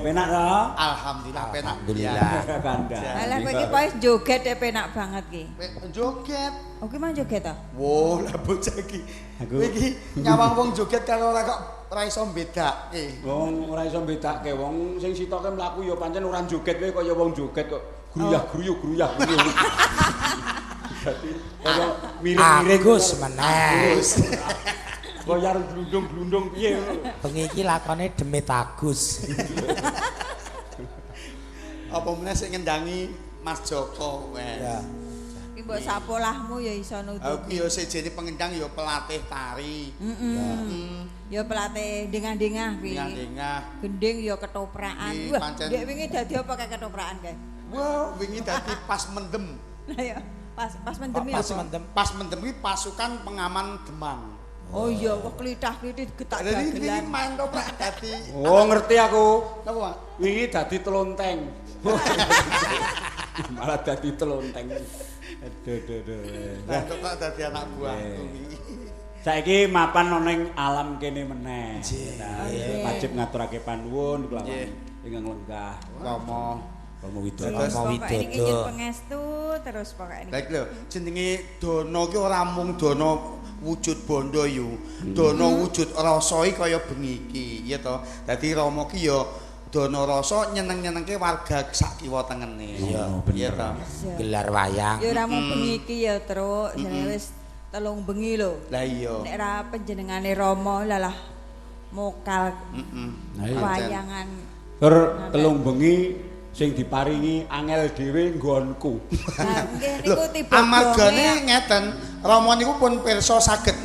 penak to? Alhamdulillah penak. Alah kowe iki pokoke joget penak banget ki. Joget. Oke mah joget ta? Wo, lah bocah iki. Kowe iki nyawang wong joget karo ora kok ora iso mbedake. Wong ora iso mbedake, wong sing sitoke mlaku ya pancen ora joget wae kaya wong joget kok gruyah-gruyuh. Dadi kaya mirip-mirip Agus meneh. Kaya glundung-glundung piye. Bengi iki lakone Demit Agus. Apa meneh sing ngendangi Mas Joko wae. Ya. Ki mbok sapolahmu ya iso Aku nutupi. yo sejene pengendang yo pelatih tari. Ya pelatih dengah-dengah kuwi. Dengah-dengah. Gending ya ketoprakan. Nggih, Wah, pancen. dek wingi dadi apa kae ketoprakan kae? Wah, wingi dadi pas mendem. Lah ya, pas mendem ya. Pas mendem. Pas mendem iki pasukan pengaman Demang. Oh iya, kok klithah-klithih getak Jadi wingi dagelan. main toprak dadi. Oh, ngerti aku. Napa, Pak? Wingi dadi telonteng. Malah dadi telonteng. Aduh. Nah, toprak dadi anak buahku iki. Saiki mapan ana ning alam kene meneh. Nggih. Wajib ngaturake panuwun kula Nggih. ingkang lenggah. Rama. Romo Widodo. Terus Pokoknya ini Widodo. nyuwun pangestu terus pokoknya. Baik lho, jenenge Dono ki ora mung Dono wujud bondo yu. Dono wujud rasa iki kaya bengi iki, ya to. Dadi Rama ki ya Dono rasa nyeneng-nyenengke warga sak kiwa tengene. Iya, Iya to. Gelar wayang. Ya ora mung bengi iki ya, Truk. Jenenge wis telung bengi lho. Lah iya. Nek ra panjenengane Rama lah mokal wayangan. Tur telung bengi sing diparingi angel dhewe nggonku. Nah, nggih niku tiba Amargane ngeten, Rama niku pun pirsa saged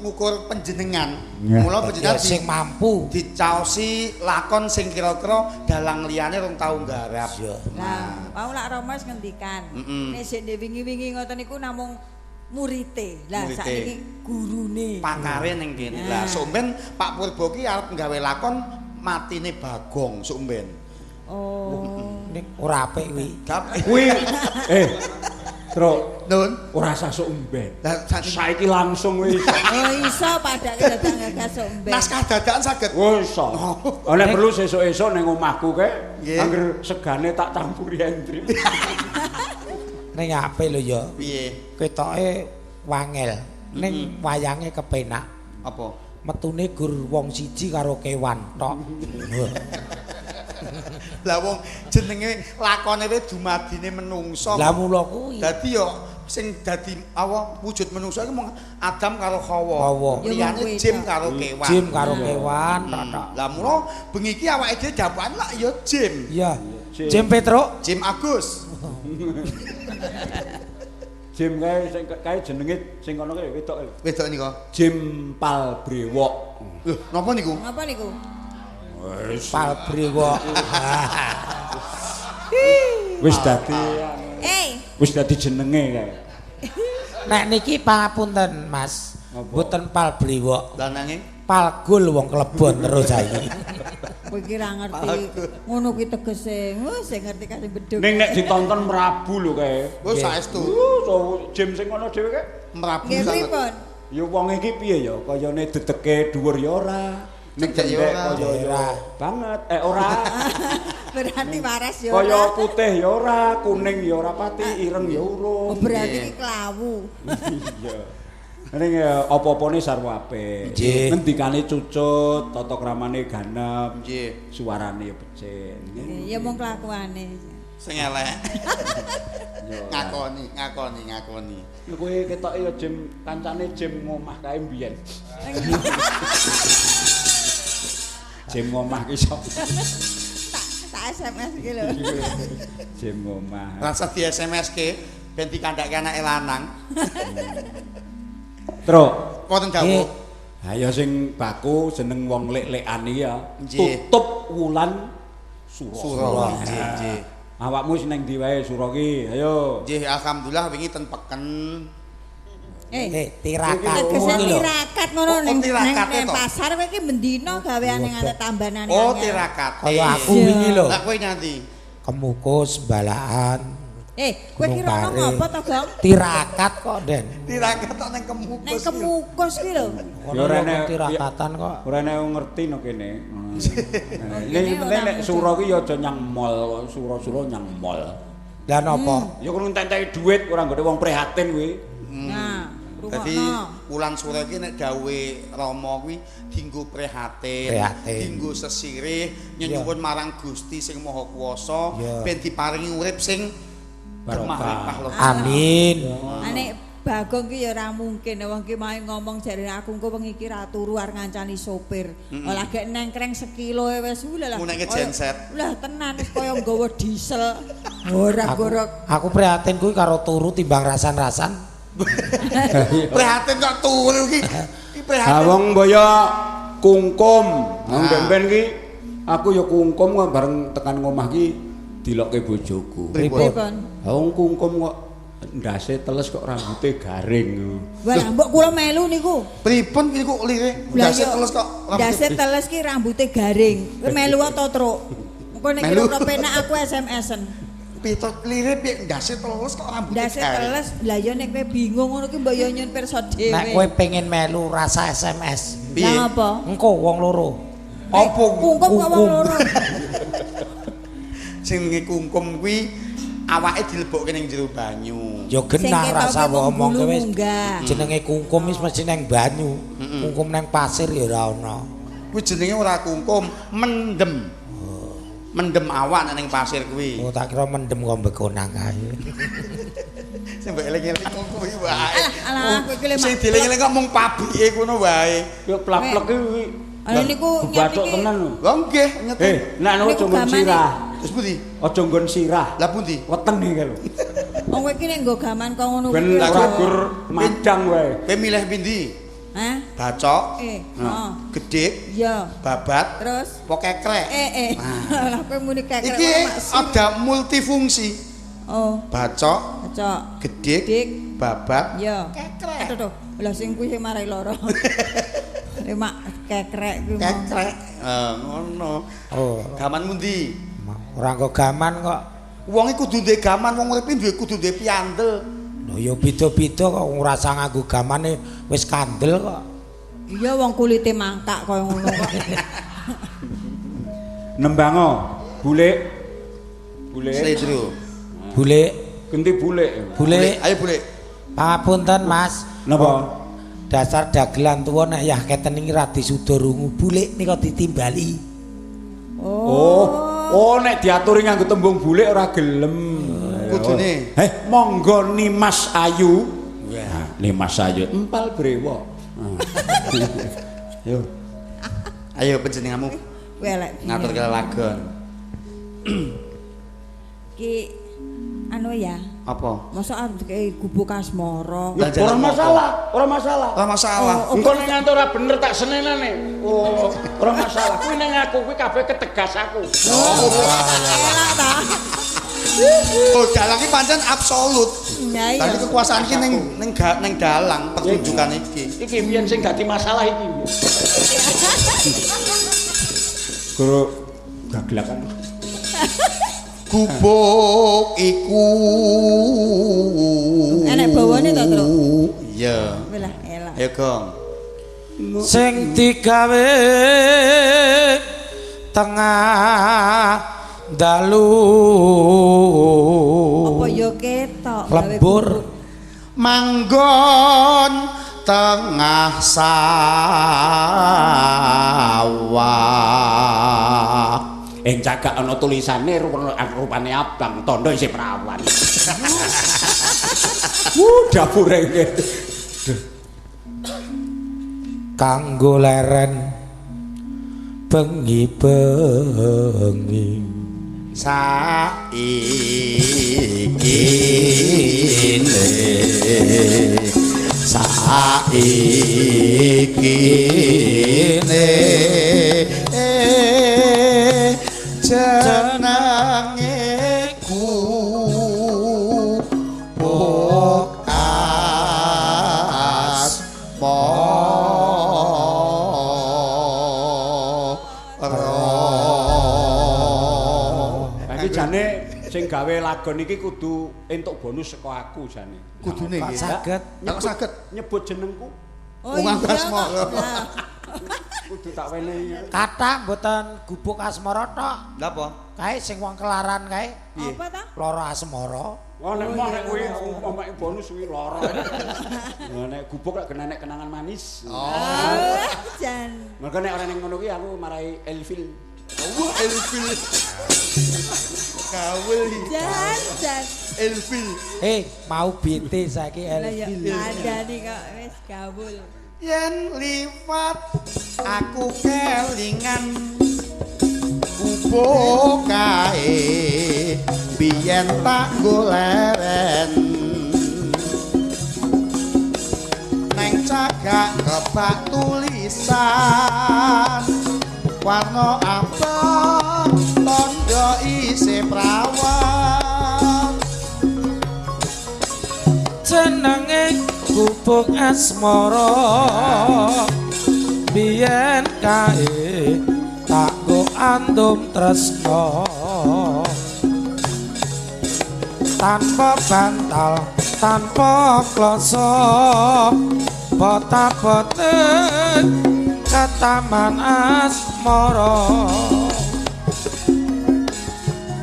ngukur panjenengan. Mula panjenengan Ya, sing mampu. dicaosi lakon sing kira-kira dalang liyane rong tau nggarap. Ya. Nah, mau lak Rama wis ngendikan. Nek sik wingi-wingi ngoten niku namung murite. Lah Murite. saiki gurune. Pakare ning kene. Lah somben Pak Purbo ki arep nggawe lakon matine Bagong somben. Oh. Ning ora apik kuwi. Kuwi Truk, Nun. ora usah sok umben. Lah Saiki langsung wis. Oh iso padake dadak ngegas omben. naskah dadakan saged. Wis iso. Nek perlu sesuk-esuk ning omahku kae, Nggih. angger segane tak campuri entri. Ning apik lho ya. Piye? Ketoke wangel. Ning wayange kepenak. Apa? Metune gur wong siji karo kewan tok. Lah wong jenenge lakone kuwi dumadine menungso. Lah mula kuwi. Dadi yo sing dadi wujud menungso iki mung Adam karo Hawa. Hawa. Ya, Liyane wong jim wedok. karo kewan. Jim karo kewan tok. Lah mula bengi iki awake dhewe dapan lak ya Jim. Iya. Jim Petruk. Jim Agus. Jim kae jenenge sing kono kae wedok. Wedok nika. Jim Pal Brewok. Lho, napa niku? Ngapa niku? Pal Brewok. Wis dadi wis dadi jenenge kae. Nek niki pangapunten Mas. Mboten Pal Brewok. Lah nanging Pal Gul wong Klebon terus saiki. Kowe iki ra ngerti. Ngono kuwi tegese. Sing ngerti kasih bedhug. Ning nek ditonton merabu lho kae. oh saestu Jim sing kono dhewe kae. merabu Nggih sanget. pripun? Ya wong iki piye ya? Kayane dedeke dhuwur ya ora. Ning Cedek ya gendek ora. kaya ya banget. Ora. Berarti waras ya Kaya ora. putih ya ora, kuning ya ora pati, ireng ya Oh, urung. berarti iki klawu. Iya. Ning apa-apane sarwa apik. Nggih. Ngendikane cucut, tata kramane ganep, Nggih, suarane becik. Ya mung kelakuane. sing elek. ngakoni. Kowe ketoke ya Jim kancane Jim ngomah kae mbiyen. Jim ngomah ki iso. Tak SMS iki lho. Jim ngomah. Rasa di SMS ke ben dikandhake anake lanang. Truk. Wonten dawuh. Ha ya sing baku jeneng wong lek-lekan iki ya. Nggih. Tutup wulan sura. Sura. Nggih. Awakmu wis nang ndi wae sura ki? Ayo. Nggih, alhamdulillah wingi ten peken. Tirakat Tegese kuwi lho. tirakat ngono Oh, ning tirakat ning itu. pasar kowe iki mendino gaweane ngate tambanane. Oh, tirakat. Kaya aku wingi lho. Lah kowe nyanti. Kemukus balaan. Kowe ki rono ngopo to, Gong? Tirakat kok, Den. Tirakat tok ning kemukus. Ning kemukus ki lho. Ya ora nek tirakatan kok. Ora nek ngerti no kene. Nek penting nek sura ki ya aja nyang mall, sura-sura nyang mall. Lah napa? Ya kudu entek-enteki dhuwit ora nggone wong prihatin kuwi. Nah, Dadi wulan sore iki nek gawe Rama kuwi dienggo prihatin, dienggo sesirih nyuwun marang Gusti sing Maha Kuwasa ben diparingi urip sing barokah. Amin. Nek Bagong ki ya ora mungkin wong ki mae ngomong jare aku engko wengi iki ra turu arep ngancani sopir. Lah gek nengkreng sekilo wis lha. Muneke genset. Lah tenan wis kaya nggawa diesel. Ora gorok. Aku prihatin kuwi karo turu timbang rasan-rasan. Prihatin kok turu iki. Iki prihatin. Ha wong mbaya kungkum. Wong ben ki aku ya kungkum kok bareng tekan ngomah ki dilokke bojoku. Pripun? Ha wong kungkum kok ndase teles kok rambute garing. Wah, mbok kula melu niku. Pripun iki kok lire? Ndase teles kok rambute. Ndase teles ki rambute garing. Kowe melu ta, Truk? Engko nek kira penak aku SMS-en. Pitot lire piye ndase teles kok rambute garing. Ndase teles. Lah ya nek kowe bingung ngono ki mbok yo nyun pirsa dhewe. Nek kowe pengen melu rasa SMS. Lah apa? Engko wong loro. Apa kungkum kok wong loro? Sing kungkum kuwi awake dilebokke ning jero banyu. Ya genah rasa omong kowe wis munggah. jenenge kungkum wis mesti nang banyu. Kungkum nang pasir ya ora ana. Kuwi jenenge ora kungkum, mendem. Mendem awak ning pasir kuwi. Oh tak kira mendem kok begonang kae. Sing mbok eling-eling kuwi wae. Alah kowe ki le Sing dieling-eling kok mung pabike ngono wae. Yo plak-plek kuwi. Lah niku bathuk tenan lho. Lha nggih nyeti. Nek anu aja nggon sirah. Terus pundi? Aja nggon sirah. Lah pundi? Weteng iki lho. Wong kowe ki nek nggo gaman kok ngono Ben ora gur madang wae. Kowe milih pindi? Hah? Bacok, Heeh. gedik, Iya. babat, Terus pokekrek. Lah kowe muni kekrek Iki ada multifungsi. Oh, Bacok, cocok. gedik, Dik. babat, Iya. kekrek. Aduh. Lah sing kuwi sing marai lara. Lemak kekrek kuwi. Kekrek. Ngono. Oh, Gaman mundi? ora kok gaman kok. Wong iki kudu duwe gaman, wong urip duwe kudu duwe piandel. Lho ya beda-beda kok ngrasa nganggo gamane wis kandel kok. Iya wong kulite mangkak kaya ngono kok. Nembango, bulik. Bulik. Sledro. Bulik, Genti bulik. bulik. Ayo bulik. Pangapunten Mas. Napa? Dasar dagelan tuwa nek yah keten iki ra disuda rungu. Bulik nika ditimbali. Oh, nek diaturi nganggo tembung bulik ora gelem. Kudune. Monggo Nimas Ayu. Ya, Nimas Ayu empal brewo. Yo. Ayo panjenenganmu Kowe elek. ngatur kelelagon. Ki anu ya. Apa? Masa arep dikei gubuk asmara. Ya, ora masalah, ora masalah. Ora masalah. Engko nek nganti ora bener tak senenane. Oh, ora masalah. Kuwi ning aku kuwi kabeh ketegas aku. Elak ta. Oh, dalang iki pancen absolut. Ya iya. Tadi kekuasaan iki ning dalang pertunjukan iki. Iki biyen sing dadi masalah iki. Guru gaglakan. Gubuk iku. Enek bawane to, Truk? Iya. Welah elak. Ayo, Gong. Sing digawe tengah dalu. Apa ya ketok gawe Lembur. gubuk? Manggon tengah sawah. Cagak ana tulisane rupane abang, tondo isih perawan. Dapure iki. Kanggo leren bengi-bengi saikine jenenge gubuk asmara. Iki jane sing gawe lagon iki kudu entuk bonus saka aku jane. Kudune Kok nggih. saged Kok saged. Nyebut jenengku Oh Wong aku iya, asmara. kok. Lah, kudu tak wenehi. kata mboten gubuk asmara tok. Lha apa? Kae sing wong kelaran kae Piye? apa ta? lara asmara. Wah nek mah nek kuwi omake bonus kuwi lara. Lah nek gubuk lek kenenek kenangan manis. Ah, jan. Mergo nek ora ning ngono kuwi aku marai Elvil. Wah, Elvil. Kawul iki. Jan. Elvil. Mau BT saiki Lah ya Elvil. ada nih kok wis gawul. Yen liwat aku kelingan kubuk kae biyen tak goleren neng cagak kebak tulisan warna abang tondo isih prawan Jenenge gubuk asmara biyen kae tak go andum tresno tanpa bantal tanpa kloso bota-boten ke taman asmara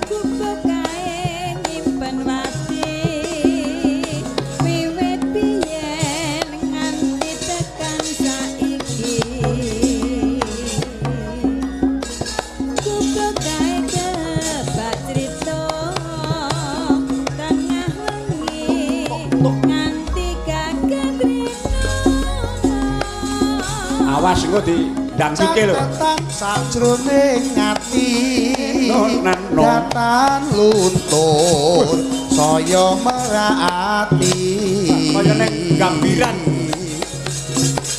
Gubuk kae nyimpen wati wiwit biyen nganti tekan saiki. Gubuk kae kebak crita tengah wengi nganti kaget rino. Awas engko di ndang pike lho. catatan sajroning ati Nonan, no. datan luntur saya merati Kaya ning gambiran.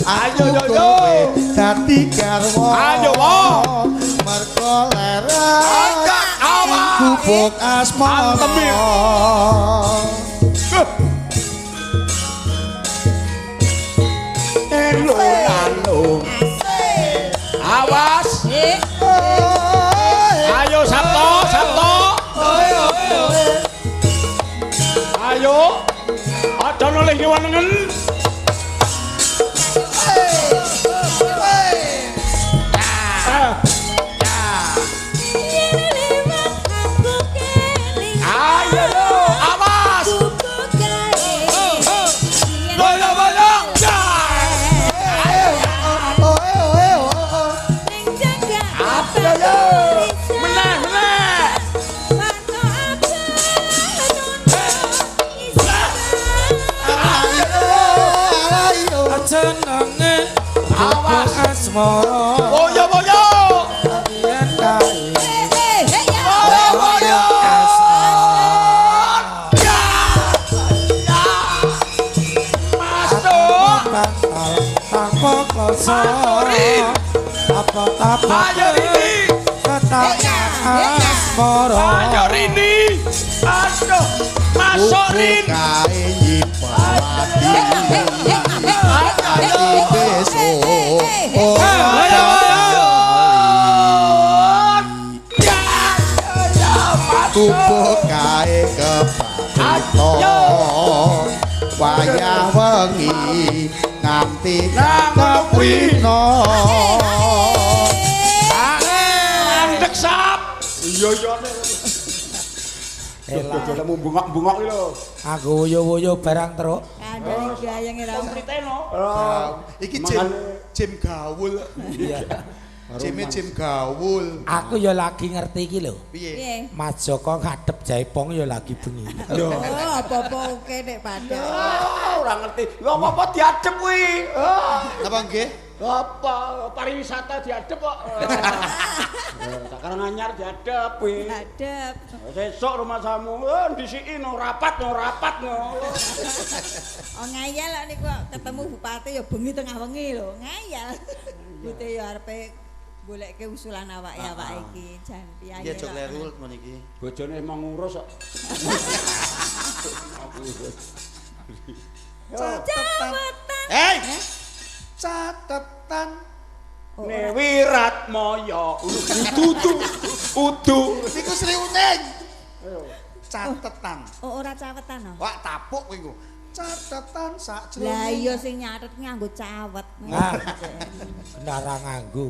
ayo Ayo, yo, yo. kowe dadi garwa Ayo, wo. mergo lereng Angkat, awas. gubuk asmara Antem, ya. Elo. Awas. Ayo Sabto, Sabto. Ayo. Aja noleh ngewanengen. Ayo, awas. Boyo, boyo. Ya. Ayo, yo. Meneh, meneh. jenenge Awas. gubuk asmara Boyo, boyo. biyen kae Boyo, boyo. Ya. Ya. Masuk. bantal tanpa kloso Rin. apa-apa Ayo Rini. ketaman asmara Ayo Rini. Aduh. Masuk Rin. kae nyipati ati besok Ayo, ayo. Ya. Ya. Masuk. kubuk kae keparito Ayo. wayah wengi nganti Nah, ngono kuwi. keprino Andek sap. Iya iya. Elah. Dodolan bungok-bungok iki lho. aku wuyu-wuyu barang teruk Ada ning gayenge ra. Priteno. iki Mangane- Jim gaul iya Jim gaul aku ya lagi ngerti iki lho piye Piye? Mas Joko ngadep jaipong ya lagi bengi Oh, apa-apa oke nek padha. Ora ngerti. Lho apa diadep kuwi? apa nggih Apa pariwisata diadep kok. Sekarang anyar diadep kuwi. Hadap. Sesuk rumah samu disiki no rapat no. Oh ngayal kok niku ketemu bupati ya bengi tengah wengi lho. Ngayal. Bute ya arepe goleke usulan awake iki jan piye. Iya jok leru ngono iki. Bojone emang ngurus kok. Jawatan. Hei. Catetan Ne Wiratmaya. Udu. niku Sri Uning. Catetan. Oh, ora cawetan oh. Wak tapuk kowe iku. Catetan sak jroning. Lah iya sing nyatet nganggo cawet. Nah, kendara nganggo.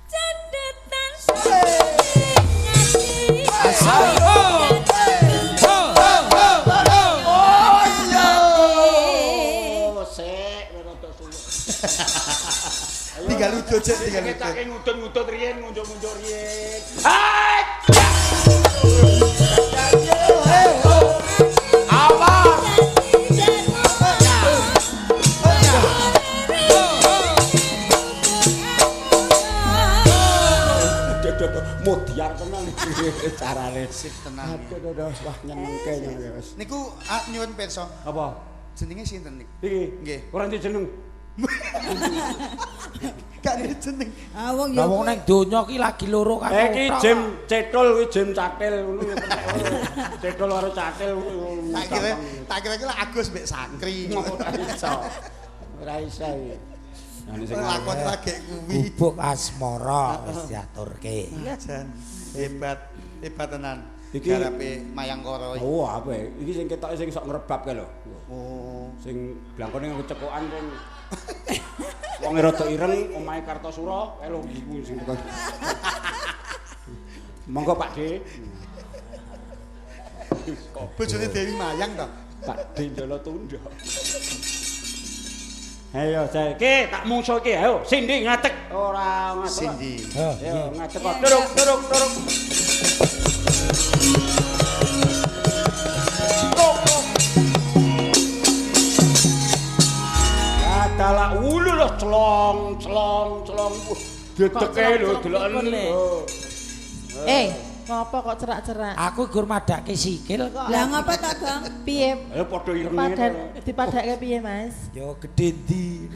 Catetan Tinggal udut sik, tinggal udut. Ketake ngudut-ngudut riyen, ngunjuk-ngunjuk riyen. Apa? Modiar tenan iki carane. Sip tenang. Aduh, wah nyenengke wis. Niku nyuwun pirsa. Apa? Jenenge sinten niku? Iki. Nggih. Ora ndek jeneng. Gak ada jeneng. Ah wong Lah ya. wong nang donya ki lagi loro kan. Iki Jim Cetul kuwi Jim Catil ngono ya. Cetul karo Catil ngono. Tak kira ki Agus mbek Sakri. Ora iso. Ora iso iki. Nah, ini sing Lakon lagi kuwi. Bubuk asmara wis diaturke. Iya Jan. Hebat, hebat tenan. Iki garepe Mayangkara iki. Oh, apa? Iki sing ketoke sing sok ngrebabke lho. Oh. Sing blangkone nggo cekokan sing wong rada ireng omahe Kartosura kae lho iku sing teko. Monggo Pak De. Bojone Dewi Mayang to. Pak De Ndolo Tunda. Ayo, iki tak mungsu iki. Ayo, Sindi ngatek. Ora ngatek. Sindi. Ayo, ngatek kok. Durung. Dalah ulu lho celong. Dedeke lho deloken. Ngopo kok cerak-cerak? Aku gur madake sikil kok. Lah ngapa ta, Bang? Piye? Ayo padha ireng. Dipadake piye, Mas? Yo gedhe ndi.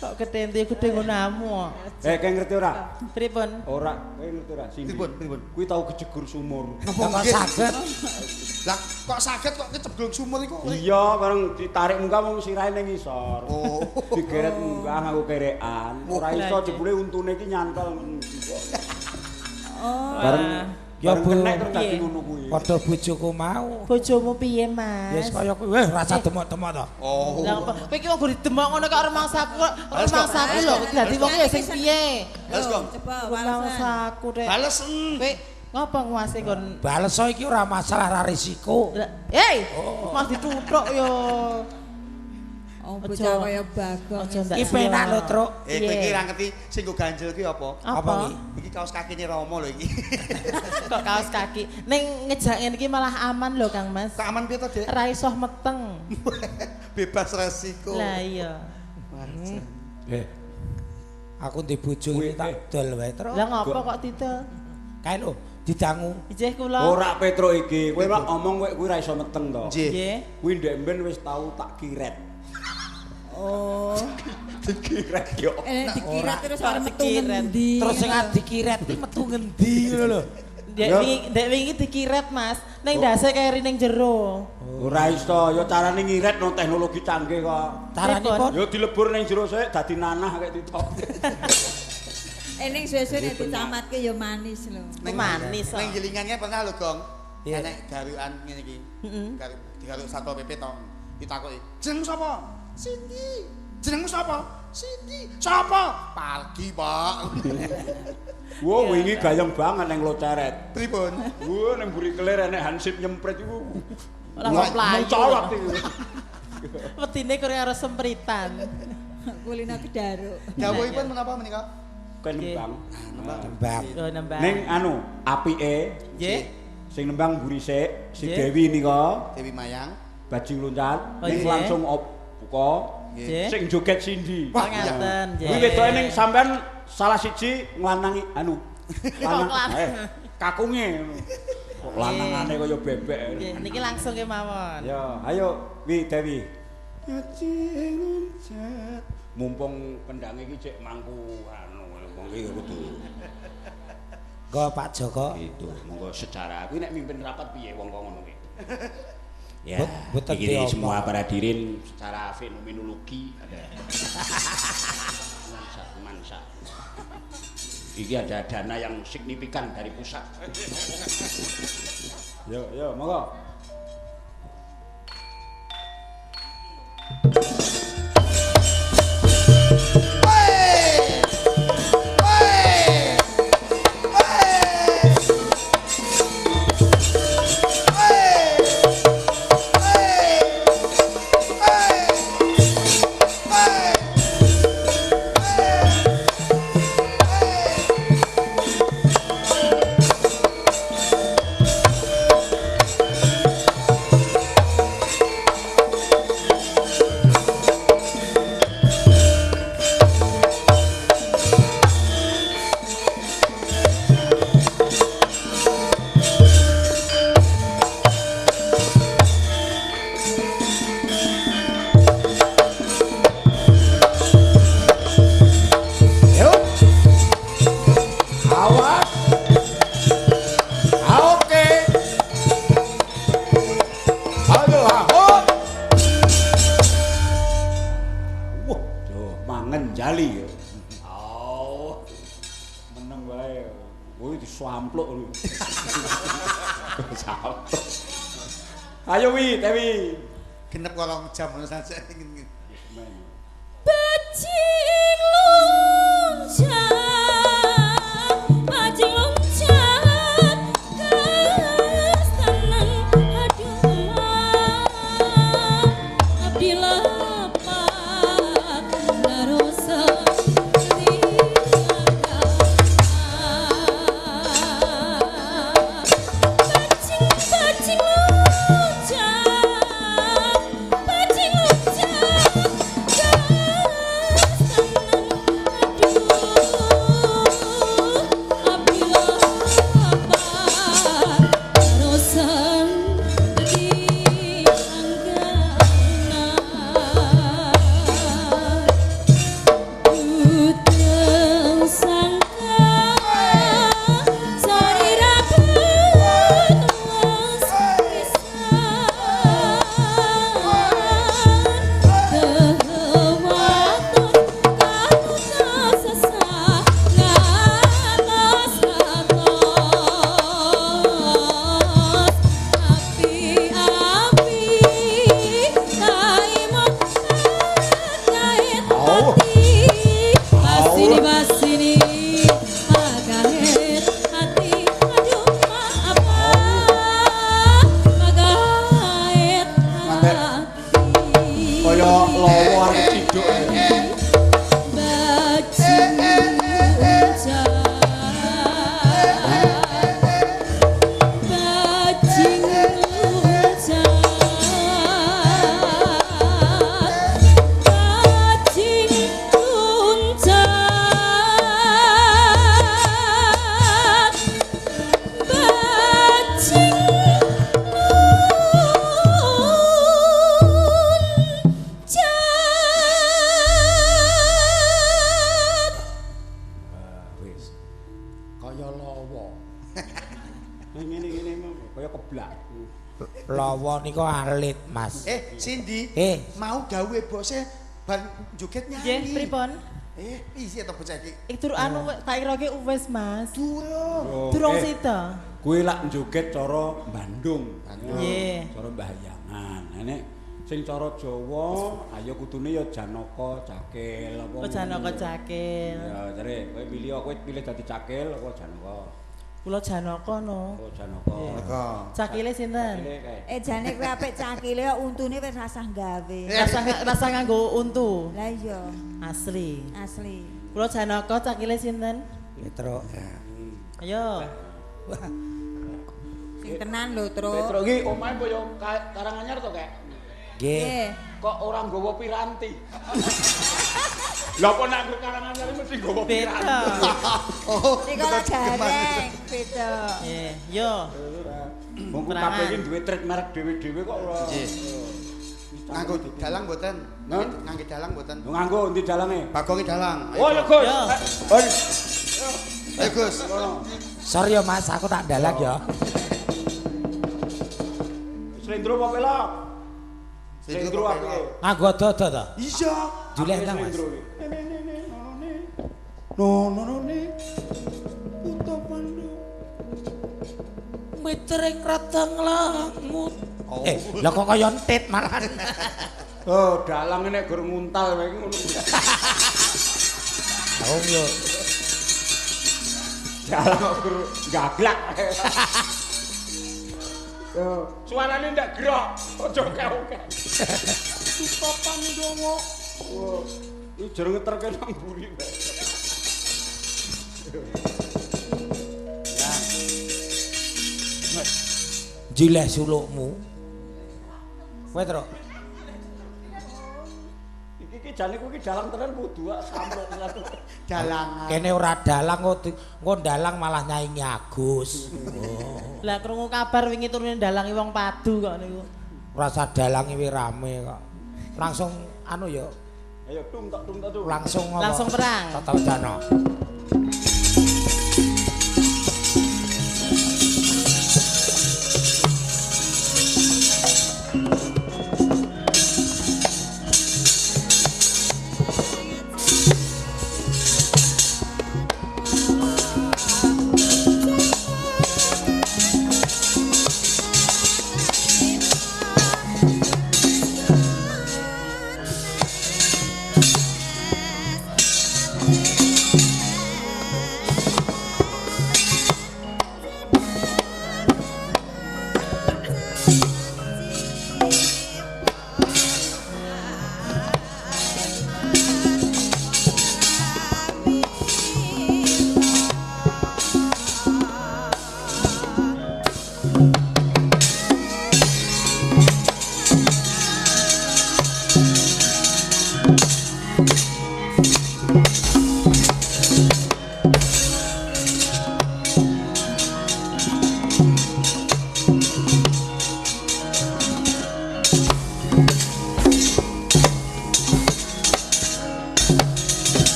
Kok gedhe ngonamu. Kayak ngerti ora? Pripun? Ora, kowe ngerti ora? Sindi. Pripun? Kuwi tau kejegur sumur. Kok saged? Lah kok saged kok keceblong sumur iku? Iya, bareng ditarik munggah wong sirahe ning ngisor. Oh. Digeret munggah nganggo kerekan. Ora iso jebule untune iki nyantol. Oh. Bareng Ya kenek terus piye? dadi ngono kuwi. Padha bojoku mau. Bojomu piye, Mas? Wis kaya kuwi rasa demok-demok to. Oh. Lah apa? Kowe iki wong gur demok ngono kok remangsaku. Remangsaku lho, dadi wong ya sing piye? Let's go. Coba Remangsaku rek. Balesen. Kowe ngopo nguase kon? Baleso iki ora masalah ra risiko. Hei, Mas dituthuk yo. Oh, bocah kaya Bagong. Aja ndak. Iki penak lho, Truk. Kowe iki ra ngerti sing go ganjel ki apa? Apa? Iki kaos kakine Rama lho iki. Kok kaos kaki. Ning ngejak ngene iki malah aman lho, Kang Mas. Kok aman piye to, Dek? Ra iso meteng. Bebas resiko. Lah iya. Aku ndek bojo iki tak dol wae, Truk. Lah ngopo kok didol? Kae lho, didangu. Ijeh kula. Ora Petruk iki. Kowe mak omong kowe kuwi ra iso meteng to. Nggih. Nggih. Kuwi ndek mben wis tau tak kiret. Oh. Dikiret yo. Dikira terus Kok arep metu dikiret? ngendi. Terus sing dikiret iki metu ngendi ngono lho. Dek wingi dikiret, Mas. Ning ndase keri ning jero. Ora iso, ya carane ngiret no teknologi canggih kok. Caranipun Ya dilebur ning jero sik dadi nanah kayak ditok. Ning suwe-suwe nek dicamatke ya manis lho. Manis kok. Ning gilingannya pernah lho, Gong. Iya. Enek garukan ngene iki. Heeh. Digaruk Satpol PP to. Ditakoki, "Jenengmu sapa?" "Sindi." "Jenengmu sapa?" "Sindi." "Sapa?" "Pargi, Pak." Wo wingi gayeng banget ning Loceret. Pripun? Wo ning Buri Kelir enek hansip nyempret iku. Lah kok playu. Mencolot iku. Wedine kurang karo sempritan. Kulino kedaruk. Dawuhipun menapa menika? Kowe nembang. Mbak. Yo nembang. Ning anu, apike Nggih. sing nembang mburi sik, si Nggih. Dewi nika Dewi Mayang. bajing loncat, Oh, ning nggih. langsung buka. Nggih. Sing joget Sindi. Kok ngaten, nggih. Kuwi wedoke ning sampean salah siji nglanangi anu. Lanang. Kakunge. Kok lanangane kaya bebek. Nggih, niki langsung kemawon. Ya, ayo Wi Dewi. Bajing loncat. Mumpung kendange iki cek mangku anu wong iki kudu. Go Pak Joko. Itu, monggo secara kuwi nek mimpin rapat piye wong kok ngono kuwi. Ya, Boten ini diomong. semua para hadirin secara fenomenologi ada mansa. Iki ada dana yang signifikan dari pusat. Yo, monggo. Ayo wi, Dewi. Genep 8 jam saja. Bajing loncat, bajing loncat, gas tenang aduh, abdi lapak narosa bajing Lawa niku alit, Mas. Cindy. Mau gawe bose bar joget nyanyi. Nggih, pripun? Isi to bocah iki. Tur anu tak kirake wis, Mas. Durung. Durung sida. Kuwi lak joget cara Bandung. Nggih. Cara Mbahyangan. Nek sing cara Jawa, ayo kudune ya Janaka Cakil apa. Oh, Janaka Cakil. Ya, jare kowe pilih dadi Cakil apa Janaka? Kula Janaka no. Oh, Janaka. Cakile sinten? Jane kowe apik cakile untune wis rasah gawe. Rasa nganggo untu. Lah iya. Asli. Kula Janaka cakile sinten? Petro. Ayo. Sing tenan lho, Tru. Petro iki omahe apa ya Karanganyar to, Kek? Nggih. Kok ora nggawa piranti? Lah kok nek Karanganyar mesti nggawa piranti. Oh, iki kok jareng, beda. Nggih, yo. Wong kabeh iki duwe trademark dhewe-dhewe kok ora. Nggih. Nganggo dalang mboten? Nganggo dalang mboten? Nganggo endi dalange? Bagongi dalang. Oh, ya, Gus. Ayo, Gus. Sorry ya, Mas, aku tak dalang ya. Slendro apa pelok? Slendro apa? Nganggo dodo to? Iya. Juleh ta, Mas. No. mitring rateng langut. Lah kok kaya entit malah. Oh, dalang nek gur nguntal wae ngono. Oh yo. Dalang kok gur gablak. Yo, suarane ndak grok, aja oke-oke. Papan dongo. Oh, iki jeneng ngeterke nang mburi wae. Jileh sulukmu. Kowe tro. Iki jane kuwi dalang tenan kudu samplok satu. Dalangan. Kene ora dalang kok dalang malah nyaingi Agus. Oh. Lah krungu kabar wingi turune dalangi wong padu kok niku. Ora usah dalangi wi rame kok. Langsung anu ya. Ayo tum tak tuh. Langsung perang. Tata Jana.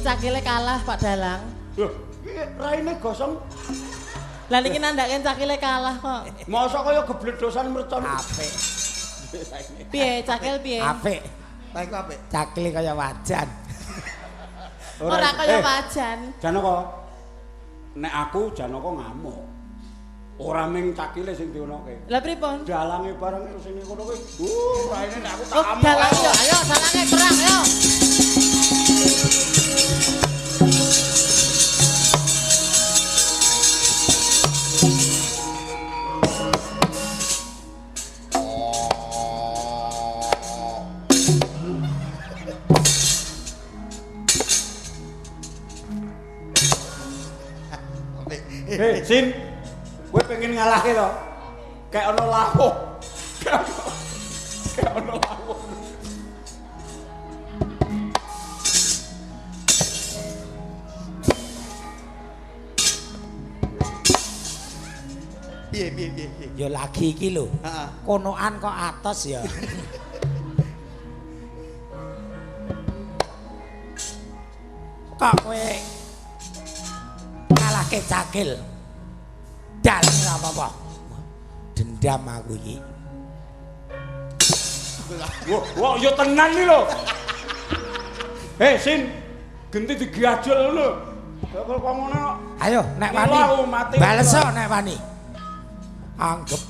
Cakile kalah Pak Dalang. Loh, iki raine gosong. Lah niki nandake cakile kalah kok. Mosok kaya gebledosan mercon. Apik. Piye cakil piye? Apik. Lah iku apik. Cakile kaya wajan. Ora kaya wajan. Janaka. Nek aku Janaka ngamuk. Ora ming cakile sing dionoke. Lah pripun? Dalange bareng sing ngono kuwi. Raine nek aku tak Oh, amuk. dalang yo, ayo dalange perang ayo. Hei, Sin. Kowe pengen ngalahke to? Kayak ana lawuh. Kayak ana lawuh. Piye. Ya lagi iki lho. Heeh. Konokan kok atos ya. Kok kowe ngalahke cakil. Dalang ora apa-apa. Dendam aku iki. Wah, yo tenan iki lho. Hei, Sin. Genti digajul lho. Kok ngono. Ayo nek wani. Baleso nek wani. Anggep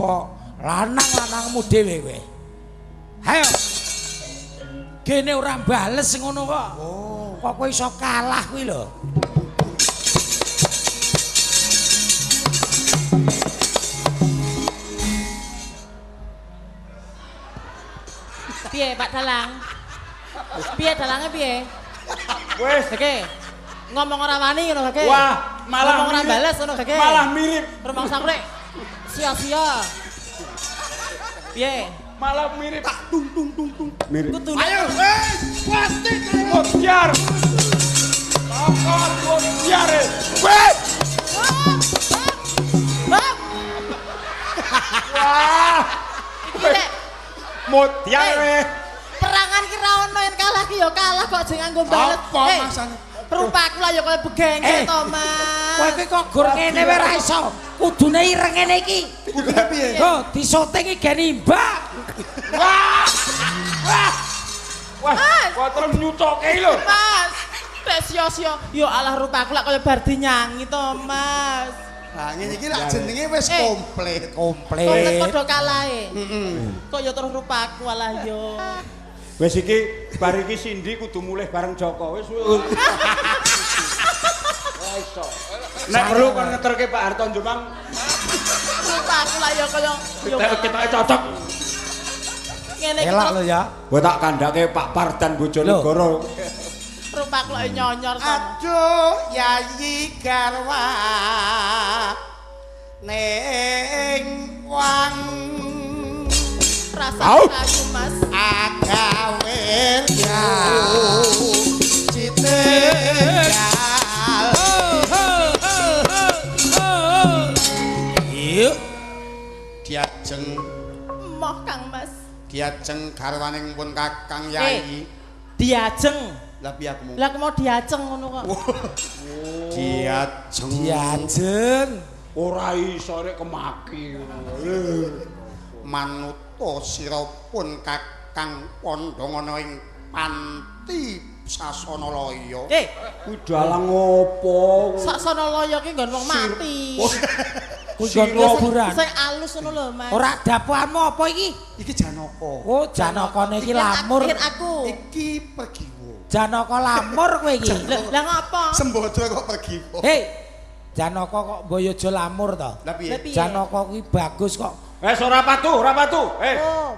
lanang-lanangmu dhewe kowe. Ayo. Gene ora bales ngono kok. Oh, kok kowe iso kalah kuwi lho. Piye Pak Dalang? Piye dalange piye? Wes, Oke. Ngomong ora wani ngono Kake. wah, malah ngomong ora mirip. bales ngono Kake. Malah mirip. Rumangsa kowe sia-sia. Piye? Malah mirip. Tung. Mirip. Kudu Ayo, pasti Mutiar. Pakon mutiar. Wes. Wah. iki nek Mutiar weh. perangan ki ra ono yen kalah ki ya kalah kok aja nganggo bales. Apa masane? Rupaku lah ya kaya begengke to, Mas. Kowe iki kok gur kene wae ra iso. Kudune ireng ngene iki. Kudune piye? Oh, disoting iki gen imbak. Wah. Wah, kok terus nyutoke lho. Mas, nek sia-sia yo alah rupaku lak kaya bar dinyangi to, Mas. Lah ngene iki lak jenenge wis komplit. Komplit padha kalahe. Kok yo terus rupaku alah yo. Wis iki bar iki Cindy kudu mulih bareng Joko wis. Iso. Nek perlu kon ngeterke Pak Harto Jumang. Rupaku lah yo kaya Ketoke cocok. ngene iki. Elak lho ya. Kowe tak kandhake Pak Pardan Bojonegoro. Rupaku lak nyonyor to. Aduh Yayi Garwa ning wang Rasa aku, Mas. agawe ya citel Iya. diajeng Moh Kang Mas. diajeng garwaning pun Kakang Yayi. Diajeng. Lah piye aku Lah aku mau diajeng ngono kok. diajeng Diajeng. Ora iso rek kemaki. manuta sira pun Kakang Pandha ana ing Panti Sasanalaya. Kuwi dalang opo? Saksana loyo ki nggon wong mati. Kuwi kuburan. Sing alus ngono lho, Mas. Ora dapuanmu apa iki? Iki Janaka. Oh, Janakane iki lamur. Pikir aku. Iki Pergiwa. Janaka lamur kowe iki. Lah ngapa? Sembada kok Pergiwa. Hei. Janaka kok Boyojo lamur to? Lah piye? Janaka kuwi bagus kok. Ora patu, ora patu.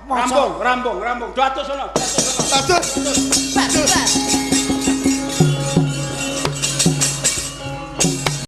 Masa- Rambung. Do atus sono. Aduh. Mbak.